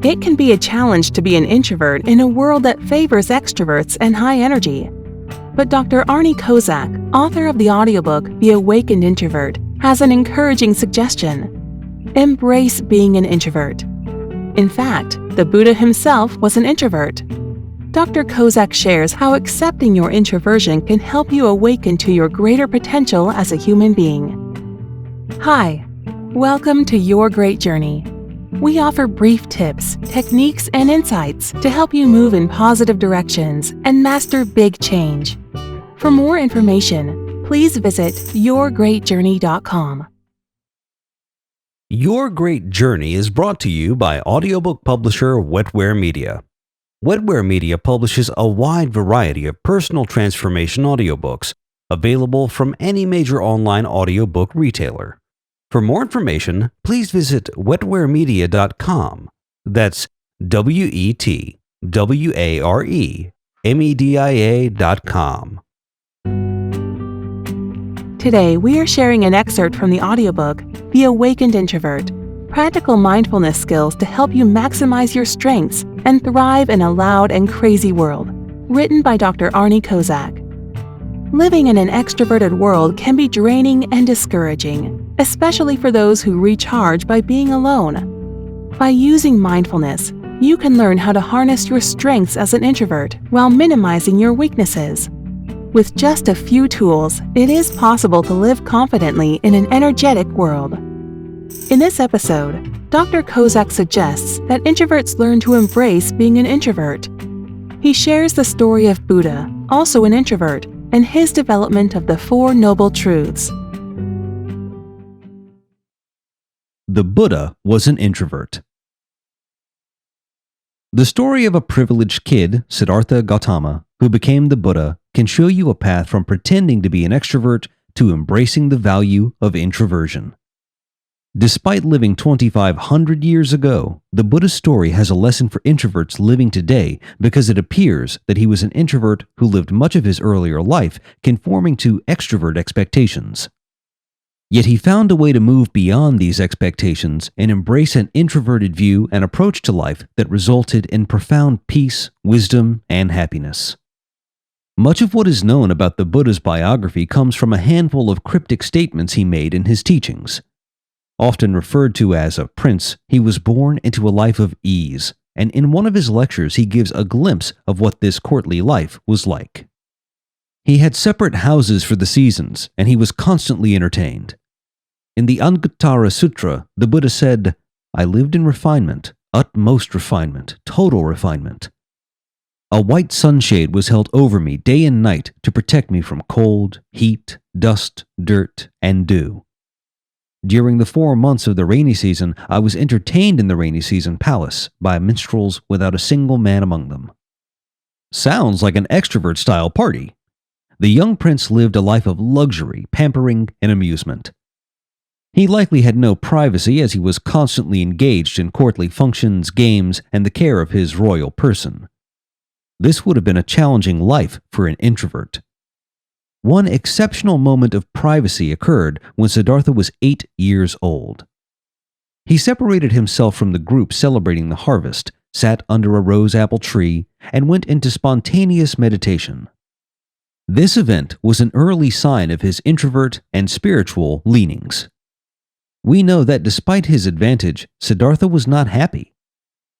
It can be a challenge to be an introvert in a world that favors extroverts and high energy. But Dr. Arnie Kozak, author of the audiobook The Awakened Introvert, has an encouraging suggestion. Embrace being an introvert. In fact, the Buddha himself was an introvert. Dr. Kozak shares how accepting your introversion can help you awaken to your greater potential as a human being. Hi, welcome to Your Great Journey. We offer brief tips, techniques, and insights to help you move in positive directions and master big change. For more information, please visit yourgreatjourney.com. Your Great Journey is brought to you by audiobook publisher Wetware Media. Wetware Media publishes a wide variety of personal transformation audiobooks available from any major online audiobook retailer. For more information, please visit wetwaremedia.com. That's wetwaremedia.com. Today, we are sharing an excerpt from the audiobook, The Awakened Introvert, practical mindfulness skills to help you maximize your strengths and thrive in a loud and crazy world, written by Dr. Arnie Kozak. Living in an extroverted world can be draining and discouraging, especially for those who recharge by being alone. By using mindfulness, you can learn how to harness your strengths as an introvert while minimizing your weaknesses. With just a few tools, it is possible to live confidently in an energetic world. In this episode, Dr. Kozak suggests that introverts learn to embrace being an introvert. He shares the story of Buddha, also an introvert, and his development of the Four Noble Truths. The Buddha was an introvert. The story of a privileged kid, Siddhartha Gautama, who became the Buddha, can show you a path from pretending to be an extrovert to embracing the value of introversion. Despite living 2,500 years ago, the Buddha's story has a lesson for introverts living today because it appears that he was an introvert who lived much of his earlier life conforming to extrovert expectations. Yet he found a way to move beyond these expectations and embrace an introverted view and approach to life that resulted in profound peace, wisdom, and happiness. Much of what is known about the Buddha's biography comes from a handful of cryptic statements he made in his teachings. Often referred to as a prince, he was born into a life of ease, and in one of his lectures he gives a glimpse of what this courtly life was like. He had separate houses for the seasons, and he was constantly entertained. In the Anguttara Sutra, the Buddha said, "I lived in refinement, utmost refinement, total refinement. A white sunshade was held over me day and night to protect me from cold, heat, dust, dirt, and dew. During the 4 months of the rainy season, I was entertained in the rainy season palace by minstrels without a single man among them." Sounds like an extrovert-style party. The young prince lived a life of luxury, pampering, and amusement. He likely had no privacy as he was constantly engaged in courtly functions, games, and the care of his royal person. This would have been a challenging life for an introvert. One exceptional moment of privacy occurred when Siddhartha was 8 years old. He separated himself from the group celebrating the harvest, sat under a rose apple tree, and went into spontaneous meditation. This event was an early sign of his introvert and spiritual leanings. We know that despite his advantage, Siddhartha was not happy.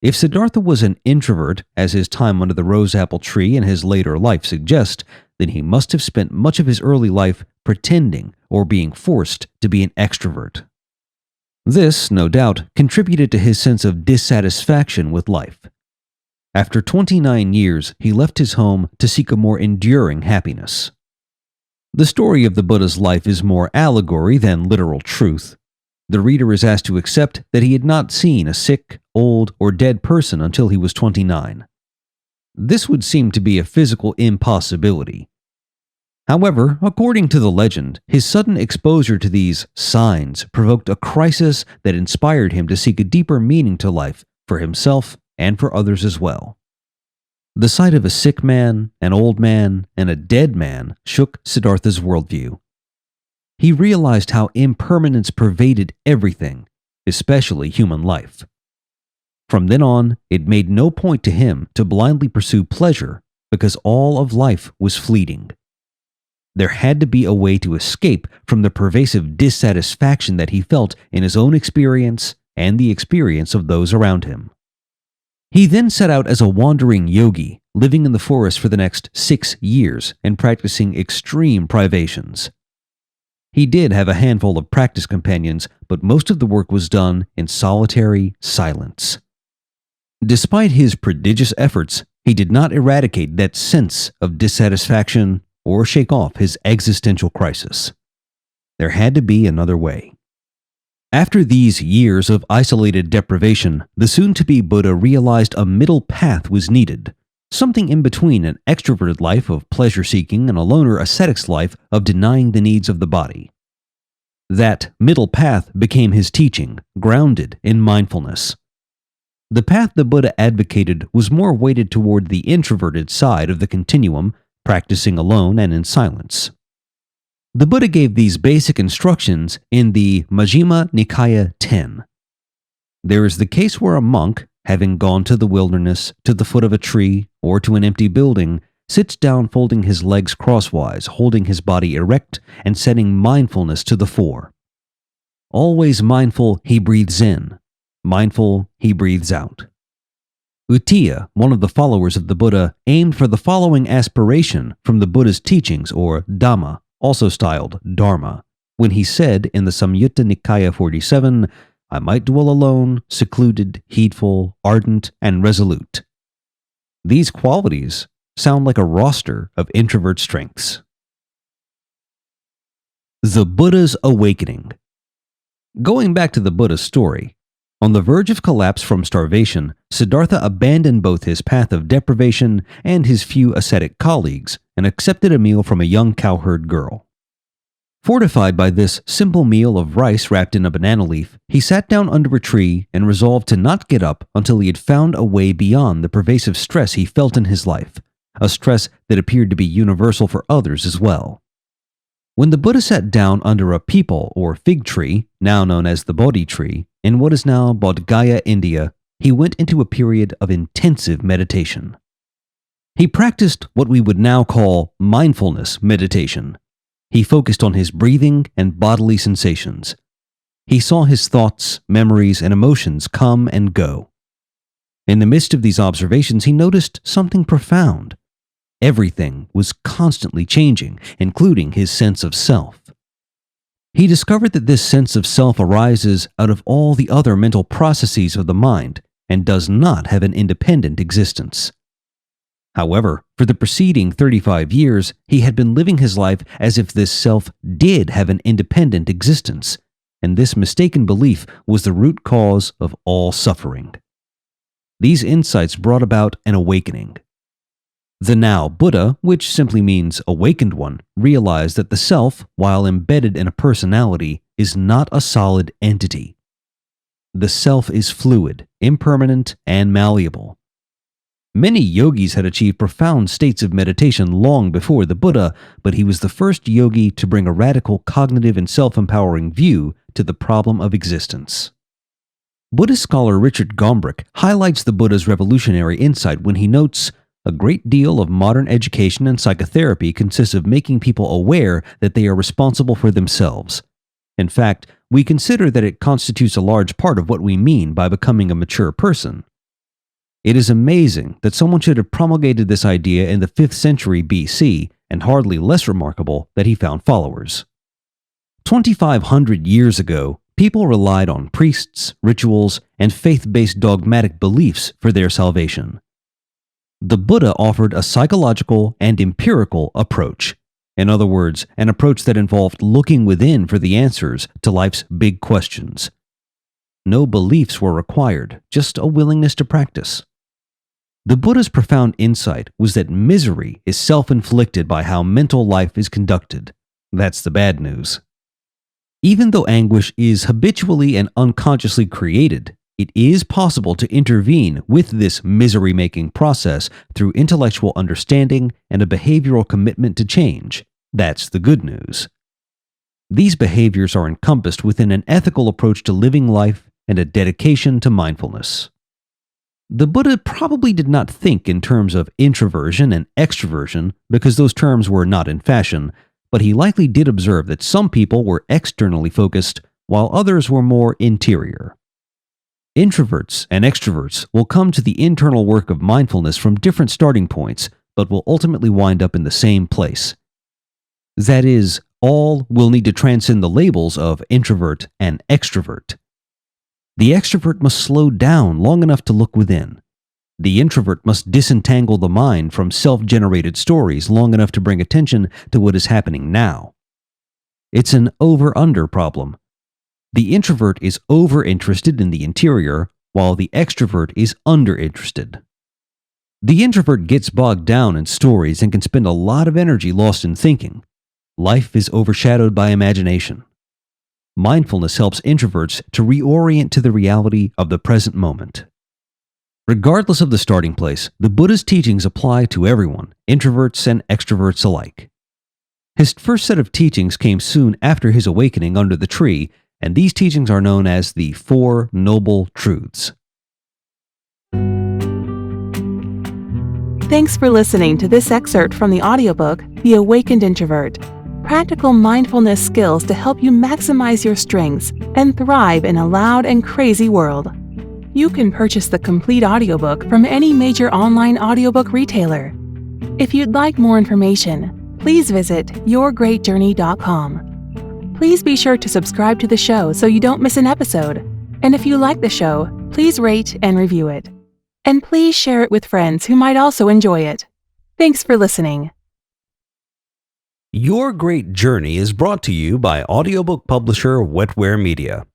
If Siddhartha was an introvert, as his time under the rose apple tree and his later life suggest, then he must have spent much of his early life pretending or being forced to be an extrovert. This, no doubt, contributed to his sense of dissatisfaction with life. After 29 years, he left his home to seek a more enduring happiness. The story of the Buddha's life is more allegory than literal truth. The reader is asked to accept that he had not seen a sick, old, or dead person until he was 29. This would seem to be a physical impossibility. However, according to the legend, his sudden exposure to these signs provoked a crisis that inspired him to seek a deeper meaning to life for himself and for others as well. The sight of a sick man, an old man, and a dead man shook Siddhartha's worldview. He realized how impermanence pervaded everything, especially human life. From then on, it made no point to him to blindly pursue pleasure because all of life was fleeting. There had to be a way to escape from the pervasive dissatisfaction that he felt in his own experience and the experience of those around him. He then set out as a wandering yogi, living in the forest for the next 6 years and practicing extreme privations. He did have a handful of practice companions, but most of the work was done in solitary silence. Despite his prodigious efforts, he did not eradicate that sense of dissatisfaction or shake off his existential crisis. There had to be another way. After these years of isolated deprivation, the soon-to-be Buddha realized a middle path was needed, something in between an extroverted life of pleasure-seeking and a loner ascetic's life of denying the needs of the body. That middle path became his teaching, grounded in mindfulness. The path the Buddha advocated was more weighted toward the introverted side of the continuum, practicing alone and in silence. The Buddha gave these basic instructions in the Majjhima Nikaya 10. There is the case where a monk, having gone to the wilderness, to the foot of a tree, or to an empty building, sits down folding his legs crosswise, holding his body erect, and setting mindfulness to the fore. Always mindful, he breathes in. Mindful, he breathes out. Uttiya, one of the followers of the Buddha, aimed for the following aspiration from the Buddha's teachings, or Dhamma, also styled Dharma, when he said in the Samyutta Nikaya 47, "I might dwell alone, secluded, heedful, ardent, and resolute." These qualities sound like a roster of introvert strengths. The Buddha's Awakening. Going back to the Buddha's story, on the verge of collapse from starvation, Siddhartha abandoned both his path of deprivation and his few ascetic colleagues and accepted a meal from a young cowherd girl. Fortified by this simple meal of rice wrapped in a banana leaf, he sat down under a tree and resolved to not get up until he had found a way beyond the pervasive stress he felt in his life, a stress that appeared to be universal for others as well. When the Buddha sat down under a peepal or fig tree, now known as the Bodhi tree, in what is now Bodh Gaya, India, he went into a period of intensive meditation. He practiced what we would now call mindfulness meditation. He focused on his breathing and bodily sensations. He saw his thoughts, memories, and emotions come and go. In the midst of these observations, he noticed something profound. Everything was constantly changing, including his sense of self. He discovered that this sense of self arises out of all the other mental processes of the mind and does not have an independent existence. However, for the preceding 35 years, he had been living his life as if this self did have an independent existence, and this mistaken belief was the root cause of all suffering. These insights brought about an awakening. The now Buddha, which simply means awakened one, realized that the self, while embedded in a personality, is not a solid entity. The self is fluid, impermanent, and malleable. Many yogis had achieved profound states of meditation long before the Buddha, but he was the first yogi to bring a radical cognitive and self-empowering view to the problem of existence. Buddhist scholar Richard Gombrich highlights the Buddha's revolutionary insight when he notes, "A great deal of modern education and psychotherapy consists of making people aware that they are responsible for themselves. In fact, we consider that it constitutes a large part of what we mean by becoming a mature person. It is amazing that someone should have promulgated this idea in the 5th century BC, and hardly less remarkable that he found followers. 2,500 years ago, people relied on priests, rituals, and faith-based dogmatic beliefs for their salvation. The Buddha offered a psychological and empirical approach. In other words, an approach that involved looking within for the answers to life's big questions. No beliefs were required, just a willingness to practice. The Buddha's profound insight was that misery is self-inflicted by how mental life is conducted. That's the bad news. Even though anguish is habitually and unconsciously created, it is possible to intervene with this misery-making process through intellectual understanding and a behavioral commitment to change. That's the good news. These behaviors are encompassed within an ethical approach to living life and a dedication to mindfulness. The Buddha probably did not think in terms of introversion and extroversion because those terms were not in fashion, but he likely did observe that some people were externally focused while others were more interior. Introverts and extroverts will come to the internal work of mindfulness from different starting points, but will ultimately wind up in the same place. That is, all will need to transcend the labels of introvert and extrovert. The extrovert must slow down long enough to look within. The introvert must disentangle the mind from self-generated stories long enough to bring attention to what is happening now. It's an over-under problem. The introvert is over-interested in the interior, while the extrovert is under-interested. The introvert gets bogged down in stories and can spend a lot of energy lost in thinking. Life is overshadowed by imagination. Mindfulness helps introverts to reorient to the reality of the present moment. Regardless of the starting place, the Buddha's teachings apply to everyone, introverts and extroverts alike. His first set of teachings came soon after his awakening under the tree, and these teachings are known as the Four Noble Truths. Thanks for listening to this excerpt from the audiobook, The Awakened Introvert. Practical mindfulness skills to help you maximize your strengths and thrive in a loud and crazy world. You can purchase the complete audiobook from any major online audiobook retailer. If you'd like more information, please visit yourgreatjourney.com. Please be sure to subscribe to the show so you don't miss an episode. And if you like the show, please rate and review it. And please share it with friends who might also enjoy it. Thanks for listening. Your Great Journey is brought to you by audiobook publisher Wetware Media.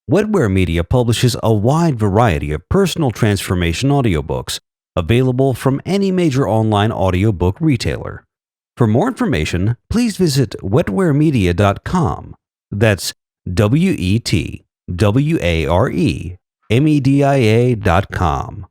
Wetware Media publishes a wide variety of personal transformation audiobooks available from any major online audiobook retailer. For more information, please visit wetwaremedia.com. That's WETWAREMEDIA.com.